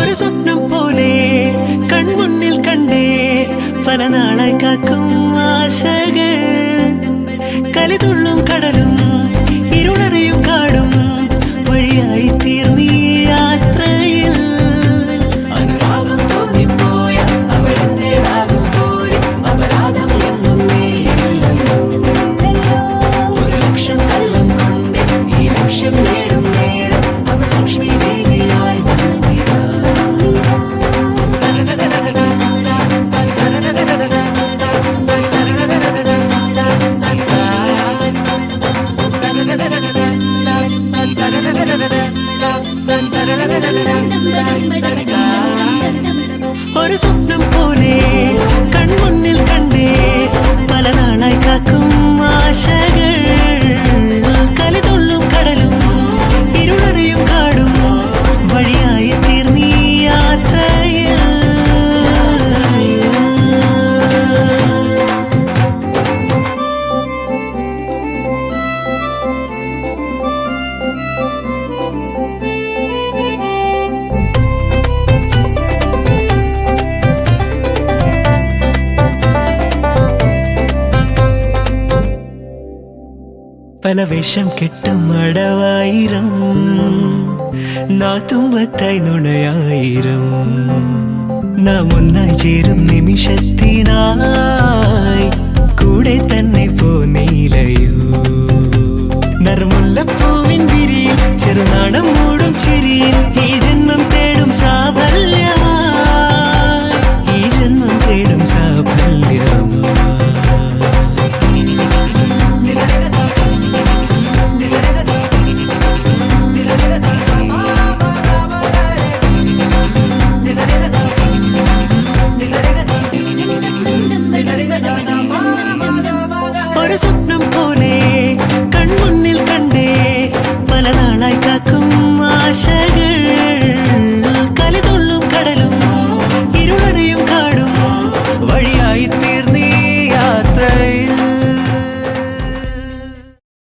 ഒരു സ്വപ്നം പോലെ കൺമുന്നിൽ കണ്ടേ പല നാളായി കാക്കും ആശകൾ കലിതുള്ളും കടലും ഇരുളറിയും കാടും വഴിയായി തീർന്നീ യാത്രയിൽ അനുരാഗം തോന്നിപ്പോയ അവളെന്റേതാകും പോലെ അപരാധം എന്നും നീയല്ലോ ഒരു ലക്ഷം കള്ളം കൊണ്ട് ഈ ലക്ഷ്യം നേടും നേരം അവൾ ലക്ഷ്മി ദേവിയായി വന്നിതാ ഒരു സ്വപ്നം പോലെ കൺമുന്നിൽ കണ്ടേ പല നാളായി കാക്കും ആശകൾ കലിതുള്ളും കടലും ഇരുളറിയും കാടും വഴിയായി തീർന്നീ യാത്രയിൽ പല വേഷം കെട്ടും അടവായിരം നാത്തുമ്പത്തായി നുണയായിരം നാം ഒന്നായി ചേരും നിമിഷത്തിനായി കൂടെ തന്നെ പോന്നീലയോ നറുമുല്ലപ്പൂവിൻ വിരിയിൽ ചെറുനാടം മൂടും ചിരിയിൽ ഈ ജന്മം തേടും സാഫല്യമായി ഈ ജന്മം തേടും സാഫല്യമായി ഒരു സ്വപ്നം പോലെ കൺമുന്നിൽ കണ്ടേ പല നാളായി കാക്കും ആശകൾ